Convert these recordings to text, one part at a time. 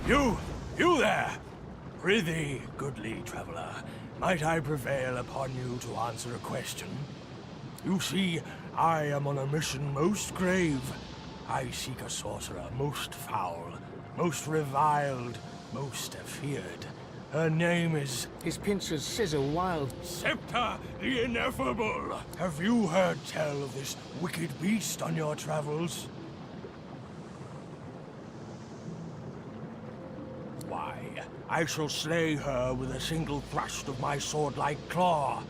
You there! Prithee, goodly traveler, might I prevail upon you to answer a question? You see, I am on a mission most grave. I seek a sorcerer most foul, most reviled, most feared. Her name is... His pincers scissor wild. Septa the Ineffable! Have you heard tell of this wicked beast on your travels? Why, I shall slay her with a single thrust of my sword-like claw.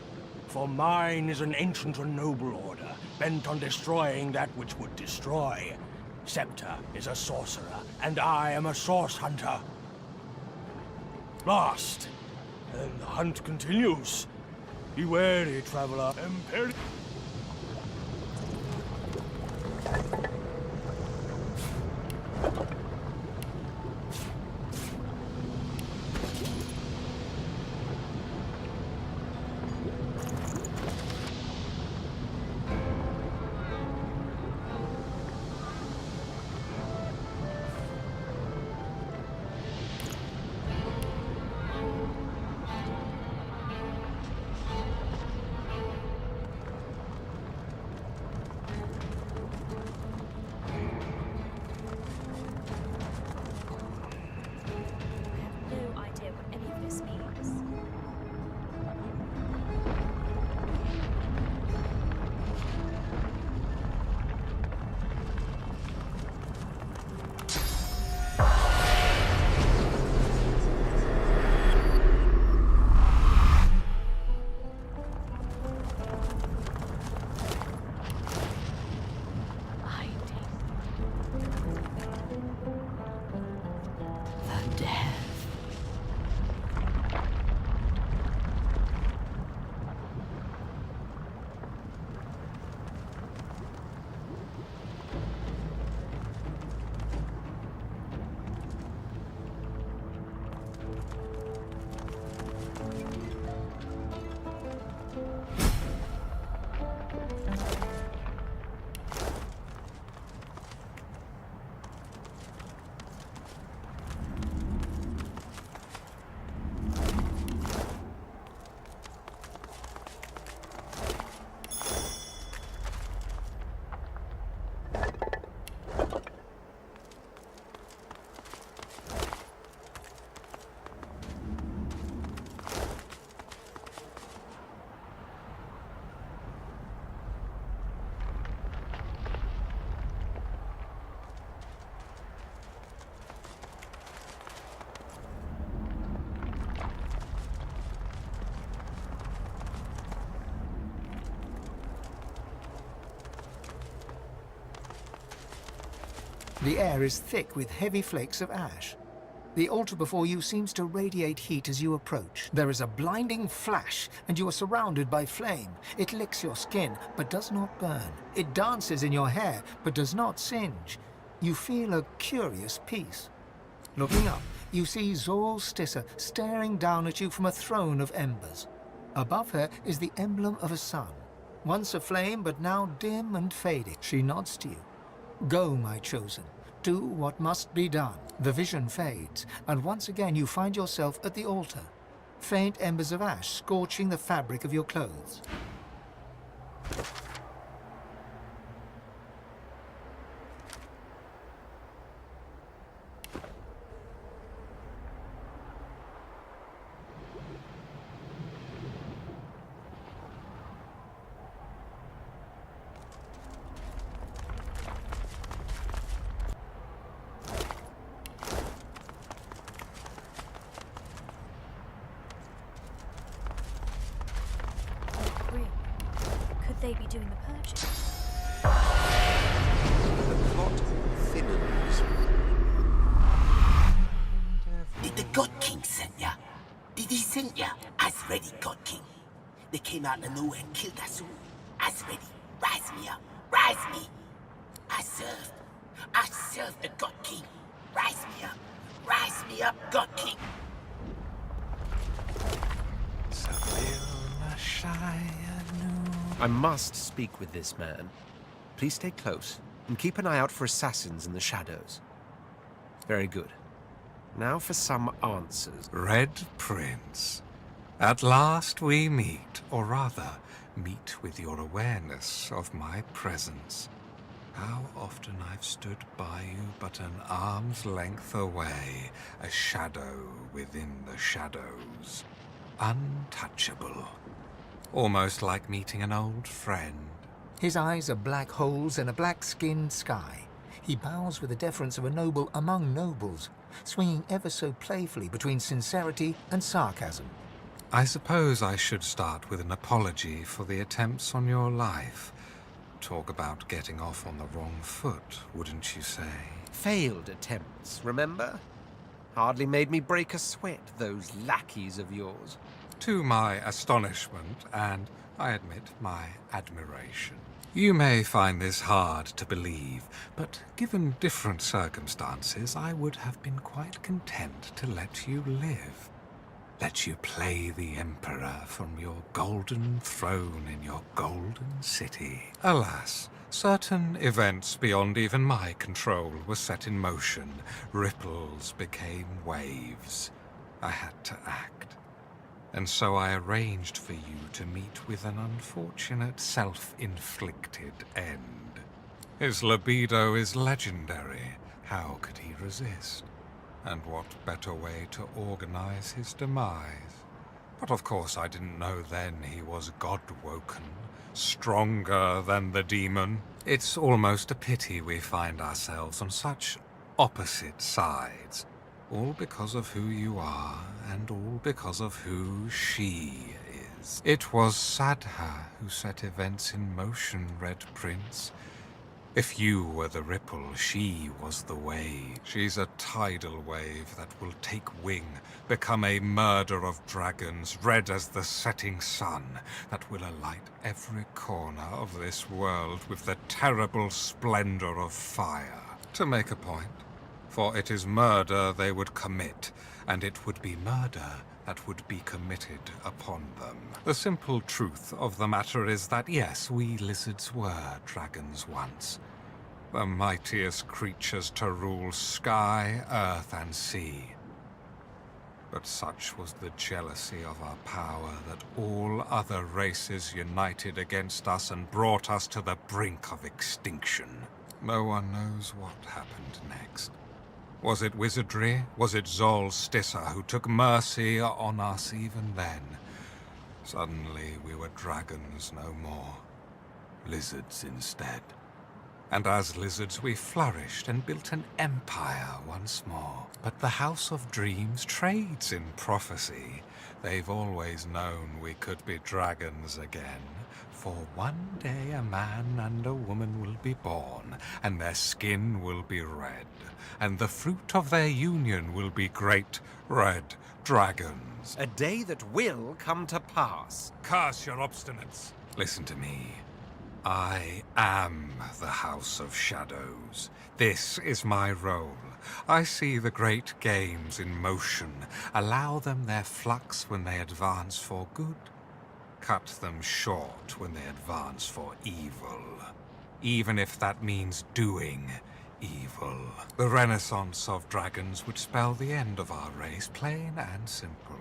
For mine is an ancient and noble order, bent on destroying that which would destroy. Septa is a sorcerer, and I am a source hunter. Lost. And the hunt continues. Be wary, traveler. The air is thick with heavy flakes of ash. The altar before you seems to radiate heat as you approach. There is a blinding flash, and you are surrounded by flame. It licks your skin, but does not burn. It dances in your hair, but does not singe. You feel a curious peace. Looking up, you see Zorl-Stissa staring down at you from a throne of embers. Above her is the emblem of a sun, once aflame, but now dim and fading. She nods to you. Go, my chosen. Do what must be done. The vision fades, and once again you find yourself at the altar. Faint embers of ash scorching the fabric of your clothes. They be doing the purging? The plot thinnens. Did the God King send ya? Did he send ya? As ready, God King. They came out of nowhere and killed us all. As ready. Rise me up. Rise me. I serve the God King. Rise me up. Rise me up, God King. I must speak with this man. Please stay close and keep an eye out for assassins in the shadows. Very good. Now for some answers. Red Prince, at last we meet, or rather, meet with your awareness of my presence. How often I've stood by you but an arm's length away, a shadow within the shadows. Untouchable. Almost like meeting an old friend. His eyes are black holes in a black-skinned sky. He bows with the deference of a noble among nobles, swinging ever so playfully between sincerity and sarcasm. I suppose I should start with an apology for the attempts on your life. Talk about getting off on the wrong foot, wouldn't you say? Failed attempts, remember? Hardly made me break a sweat, those lackeys of yours. To my astonishment, and, I admit, my admiration. You may find this hard to believe, but given different circumstances, I would have been quite content to let you live. Let you play the Emperor from your golden throne in your golden city. Alas, certain events beyond even my control were set in motion. Ripples became waves. I had to act. And so I arranged for you to meet with an unfortunate self-inflicted end. His libido is legendary. How could he resist? And what better way to organize his demise? But of course I didn't know then he was god-woken, stronger than the demon. It's almost a pity we find ourselves on such opposite sides. All because of who you are, and all because of who she is. It was Sadha who set events in motion, Red Prince. If you were the ripple, she was the wave. She's a tidal wave that will take wing, become a murder of dragons, red as the setting sun, that will alight every corner of this world with the terrible splendor of fire. To make a point, for it is murder they would commit, and it would be murder that would be committed upon them. The simple truth of the matter is that yes, we lizards were dragons once. The mightiest creatures to rule sky, earth, and sea. But such was the jealousy of our power that all other races united against us and brought us to the brink of extinction. No one knows what happened next. Was it wizardry? Was it Zorl-Stissa who took mercy on us even then? Suddenly we were dragons no more. Lizards instead. And as lizards we flourished and built an empire once more. But the House of Dreams trades in prophecy. They've always known we could be dragons again. For one day a man and a woman will be born, and their skin will be red, and the fruit of their union will be great red dragons. A day that will come to pass. Curse your obstinance. Listen to me. I am the House of Shadows. This is my role. I see the great games in motion. Allow them their flux when they advance for good. Cut them short when they advance for evil. Even if that means doing evil. The renaissance of dragons would spell the end of our race, plain and simple.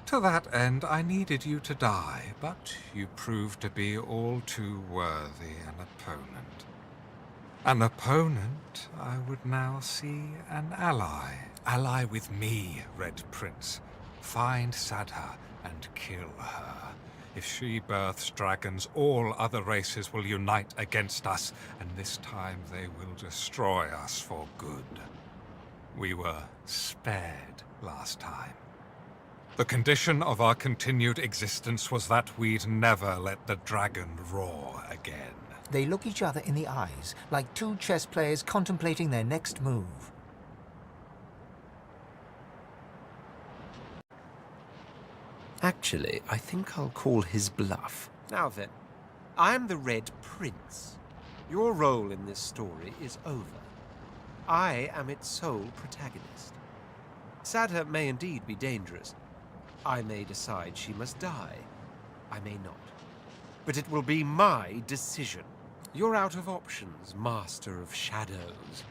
To that end, I needed you to die, but you proved to be all too worthy an opponent. An opponent, I would now see an ally. Ally with me, Red Prince. Find Sadha and kill her. If she births dragons, all other races will unite against us, and this time they will destroy us for good. We were spared last time. The condition of our continued existence was that we'd never let the dragon roar again. They look each other in the eyes, like two chess players contemplating their next move. Actually, I think I'll call his bluff. Now then, I'm the Red Prince. Your role in this story is over. I am its sole protagonist. Sadha may indeed be dangerous. I may decide she must die. I may not. But it will be my decision. You're out of options, Master of Shadows.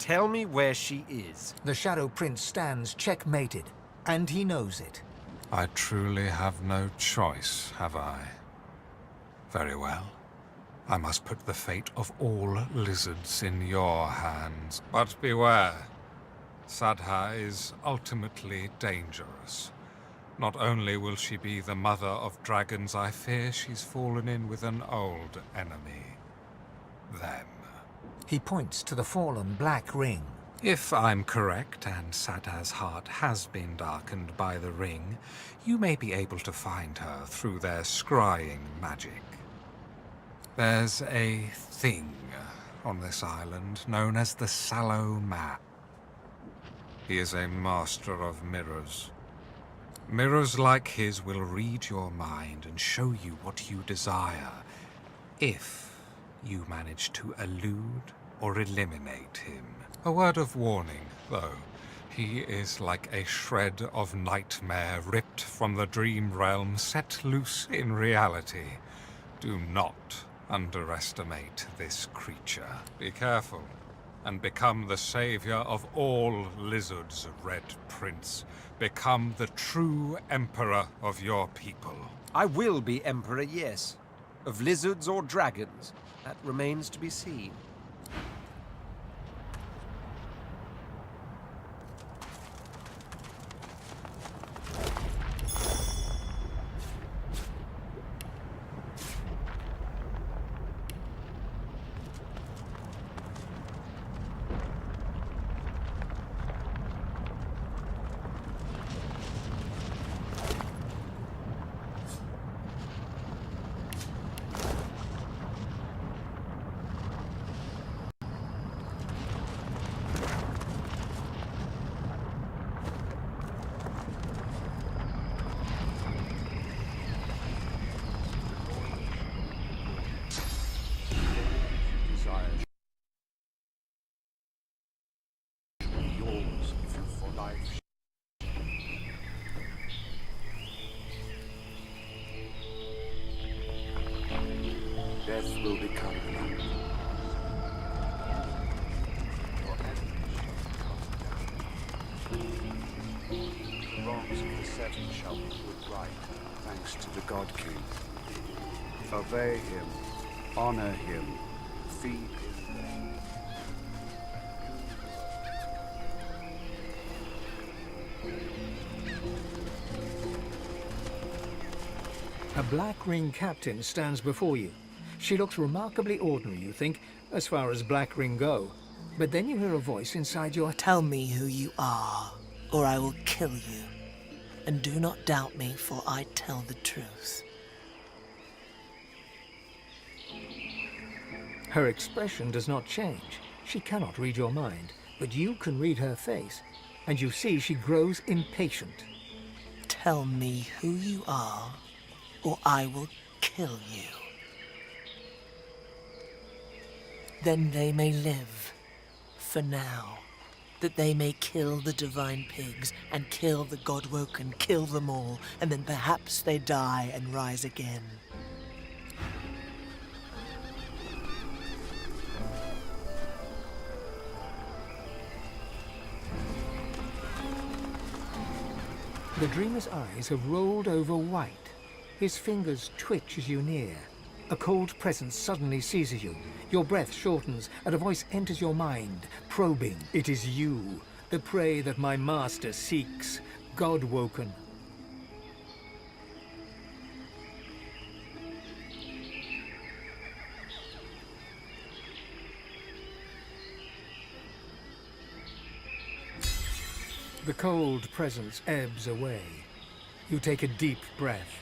Tell me where she is. The Shadow Prince stands checkmated, and he knows it. I truly have no choice, have I? Very well. I must put the fate of all lizards in your hands. But beware. Sadha is ultimately dangerous. Not only will she be the mother of dragons, I fear she's fallen in with an old enemy. Them. He points to the fallen black ring. If I'm correct, and Sadha's heart has been darkened by the ring, you may be able to find her through their scrying magic. There's a thing on this island known as the Sallow Man. He is a master of mirrors. Mirrors like his will read your mind and show you what you desire, if you manage to elude or eliminate him. A word of warning, though. He is like a shred of nightmare ripped from the dream realm, set loose in reality. Do not underestimate this creature. Be careful, and become the savior of all lizards, Red Prince. Become the true emperor of your people. I will be emperor, yes. Of lizards or dragons, that remains to be seen. Death will become night. Your enemies shall come down. The wrongs of the Seven shall be put right, thanks to the God King. Obey him, honor him, feed him. A black ring captain stands before you. She looks remarkably ordinary, you think, as far as black ring go. But then you hear a voice inside your head. Tell me who you are, or I will kill you. And do not doubt me, for I tell the truth. Her expression does not change. She cannot read your mind, but you can read her face, and you see she grows impatient. Tell me who you are, or I will kill you. Then they may live, for now, that they may kill the divine pigs and kill the God-woken, kill them all, and then perhaps they die and rise again. The dreamer's eyes have rolled over white. His fingers twitch as you near. A cold presence suddenly seizes you. Your breath shortens, and a voice enters your mind, probing. It is you, the prey that my master seeks, God-woken. The cold presence ebbs away. You take a deep breath.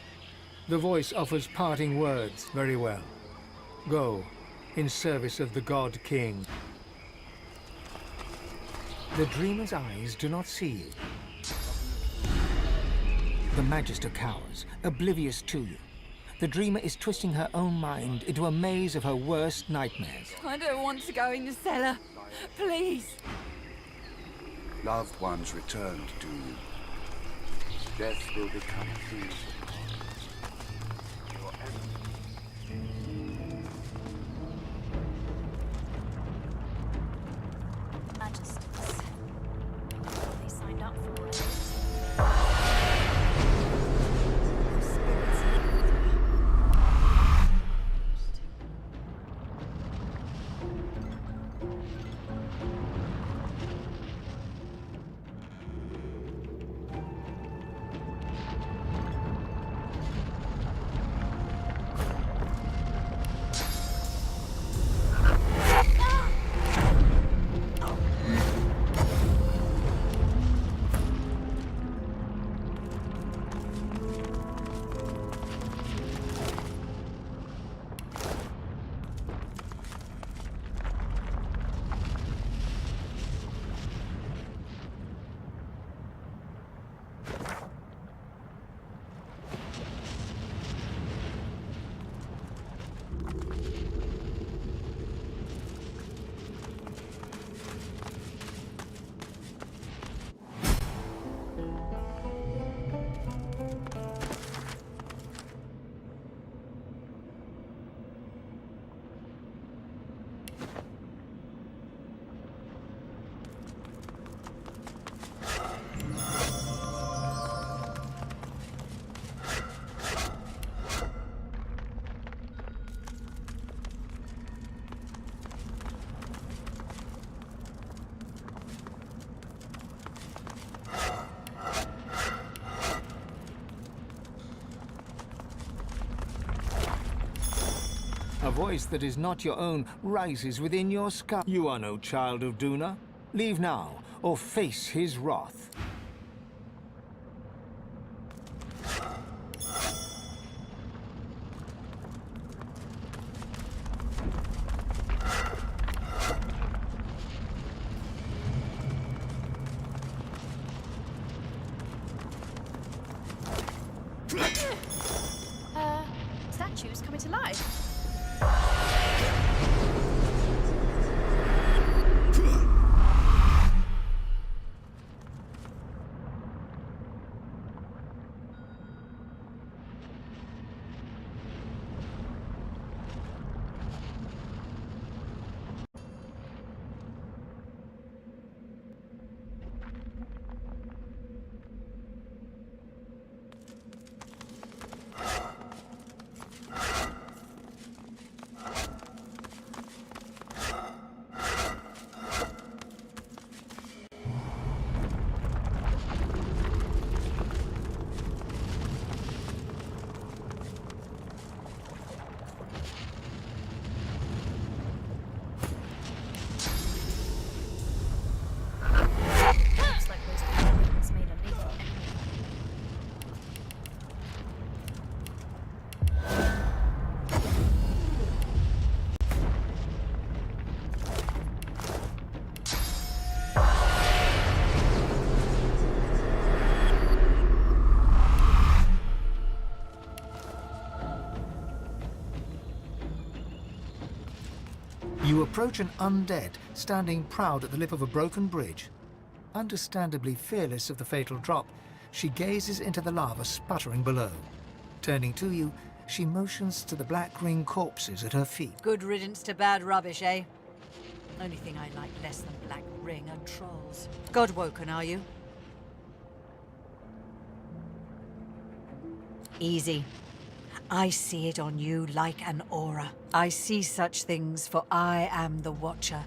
The voice offers parting words. Very well. Go, in service of the God King. The dreamer's eyes do not see you. The Magister cowers, oblivious to you. The dreamer is twisting her own mind into a maze of her worst nightmares. I don't want to go in the cellar. Please. Loved ones returned to you. Death will become free. Your enemies. Magister. voice that is not your own rises within your skull. You are no child of Duna. Leave now, or face his wrath. Statues coming to life. Looks like those weapons made a lethal enemy. You approach an undead, standing proud at the lip of a broken bridge. Understandably fearless of the fatal drop, she gazes into the lava sputtering below. Turning to you, she motions to the black ring corpses at her feet. Good riddance to bad rubbish, eh? Only thing I like less than Black Ring are trolls. God-woken, are you? Easy. I see it on you like an aura. I see such things, for I am the Watcher.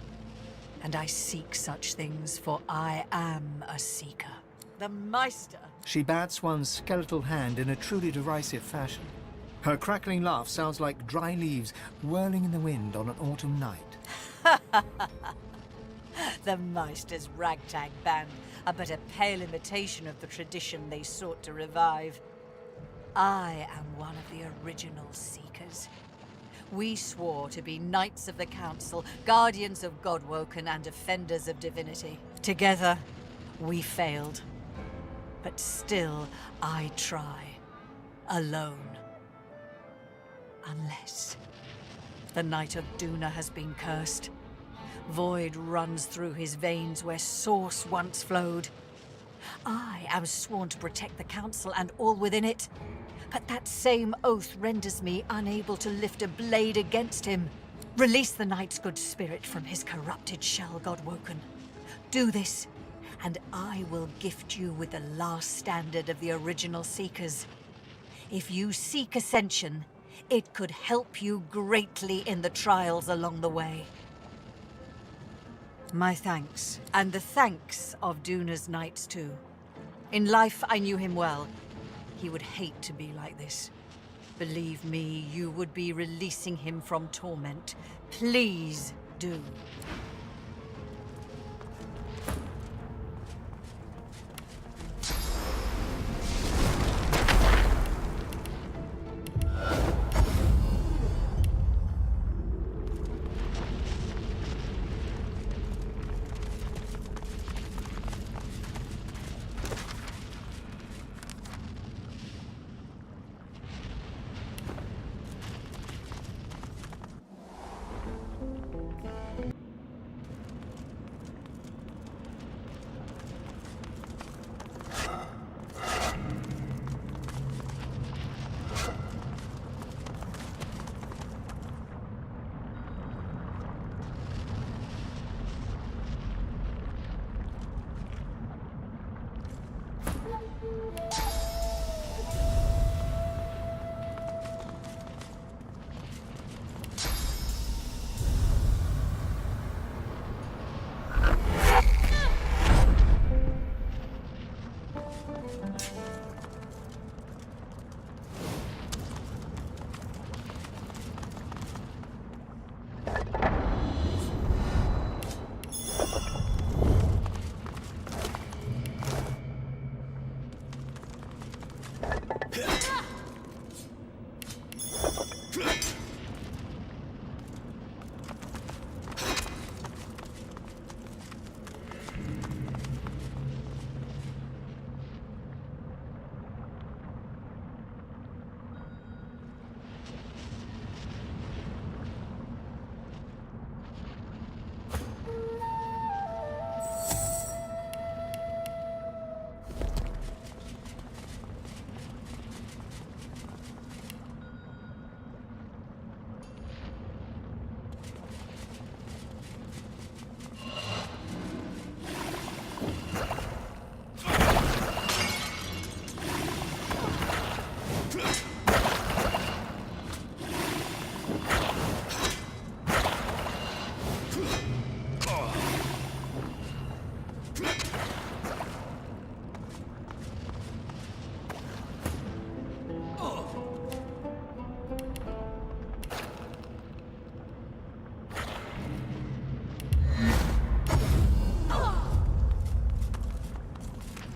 And I seek such things, for I am a seeker. The Meister! She bats one skeletal hand in a truly derisive fashion. Her crackling laugh sounds like dry leaves whirling in the wind on an autumn night. The Meister's ragtag band are but a pale imitation of the tradition they sought to revive. I am one of the original Seekers. We swore to be Knights of the Council, Guardians of Godwoken, and Defenders of Divinity. Together, we failed. But still, I try. Alone. Unless the Knight of Duna has been cursed. Void runs through his veins where source once flowed. I am sworn to protect the Council and all within it. But that same oath renders me unable to lift a blade against him. Release the Knight's good spirit from his corrupted shell, Godwoken. Do this, and I will gift you with the last standard of the original Seekers. If you seek ascension, it could help you greatly in the trials along the way. My thanks, and the thanks of Duna's Knights too. In life, I knew him well. He would hate to be like this. Believe me, you would be releasing him from torment. Please do.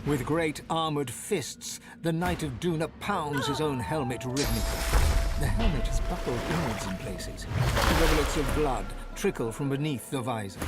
With great armored fists, the Knight of Duna pounds his own helmet rhythmically. The helmet is buckled inwards in places. Rivulets of blood trickle from beneath the visor.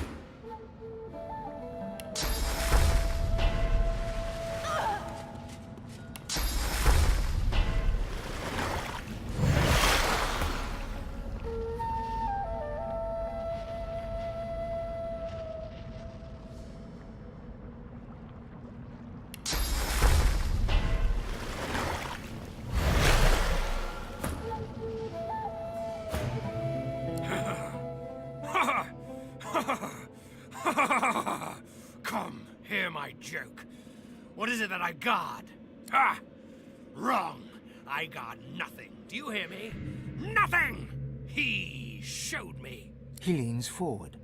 Come, hear my joke. What is it that I guard? Ah! Wrong. I guard nothing. Do you hear me? Nothing! He showed me. He leans forward.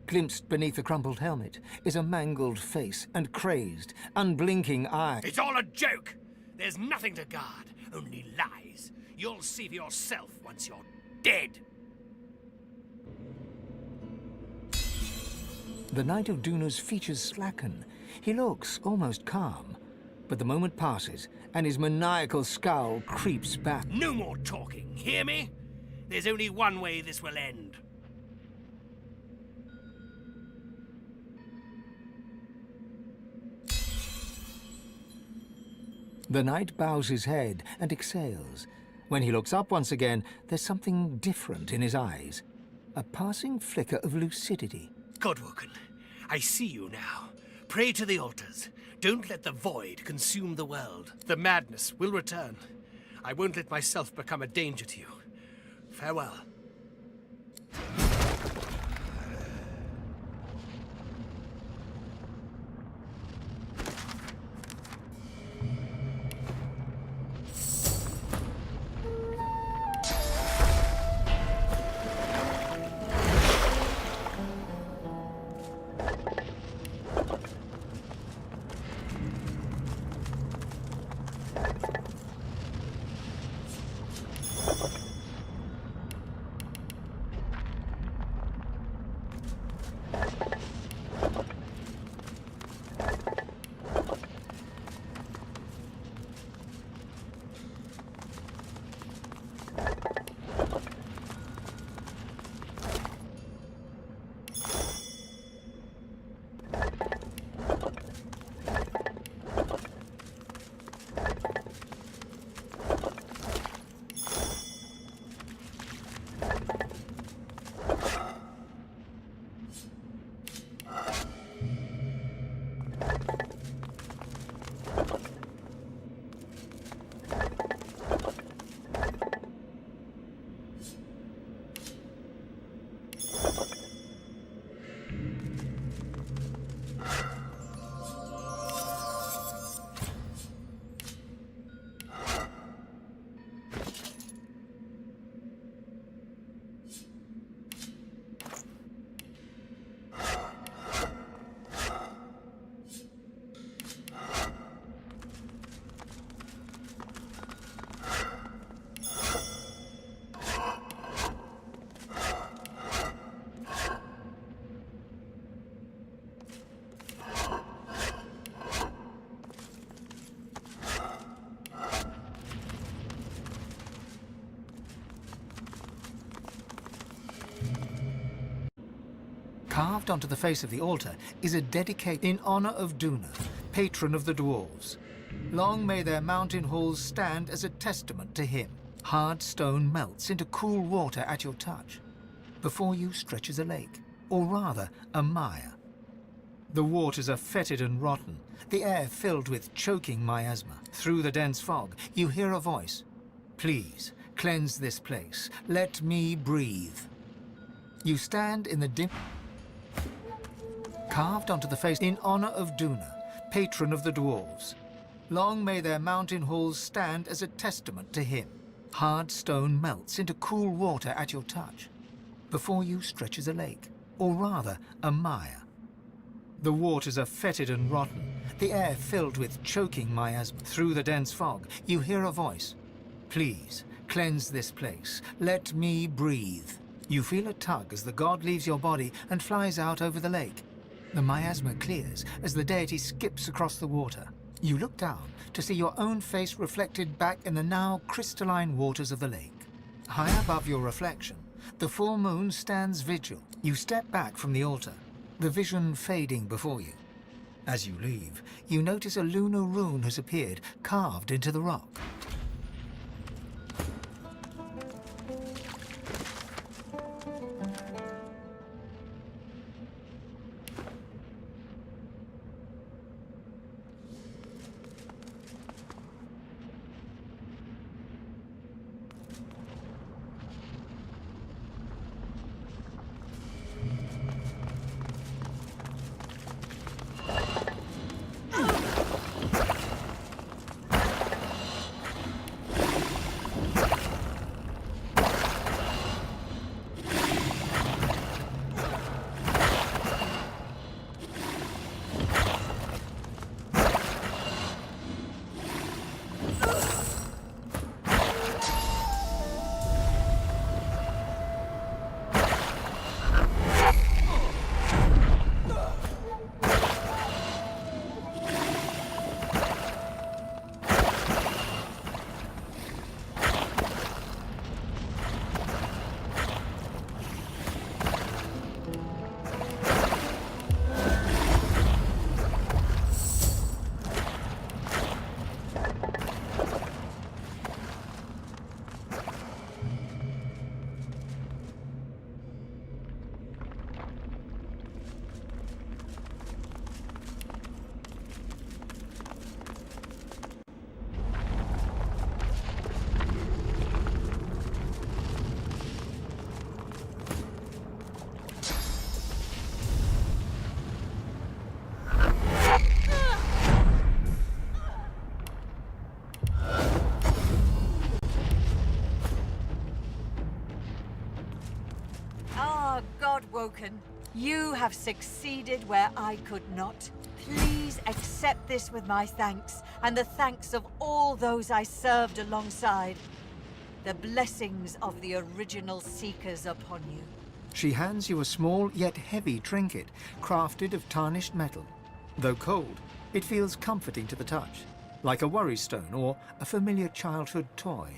Glimpsed beneath the crumpled helmet is a mangled face and crazed, unblinking eye. It's all a joke. There's nothing to guard, only lies. You'll see for yourself once you're dead. The Knight of Duna's features slacken. He looks almost calm. But the moment passes, and his maniacal scowl creeps back. No more talking, hear me? There's only one way this will end. The knight bows his head and exhales. When he looks up once again, there's something different in his eyes. A passing flicker of lucidity. Godwoken, I see you now. Pray to the altars. Don't let the void consume the world. The madness will return. I won't let myself become a danger to you. Farewell. Carved onto the face of the altar is a dedication in honor of Duna, patron of the dwarves. Long may their mountain halls stand as a testament to him. Hard stone melts into cool water at your touch. Before you stretches a lake, or rather, a mire. The waters are fetid and rotten, the air filled with choking miasma. Through the dense fog, you hear a voice. Please, cleanse this place. Let me breathe. You stand in the dim... carved onto the face in honor of Duna, patron of the dwarves. Long may their mountain halls stand as a testament to him. Hard stone melts into cool water at your touch. Before you stretches a lake, or rather, a mire. The waters are fetid and rotten, the air filled with choking miasma. Through the dense fog, you hear a voice. Please, cleanse this place. Let me breathe. You feel a tug as the god leaves your body and flies out over the lake. The miasma clears as the deity skips across the water. You look down to see your own face reflected back in the now crystalline waters of the lake. High above your reflection, the full moon stands vigil. You step back from the altar, the vision fading before you. As you leave, you notice a lunar rune has appeared, carved into the rock. Woken, you have succeeded where I could not. Please accept this with my thanks, and the thanks of all those I served alongside. The blessings of the original Seekers upon you. She hands you a small yet heavy trinket, crafted of tarnished metal. Though cold, it feels comforting to the touch, like a worry stone or a familiar childhood toy.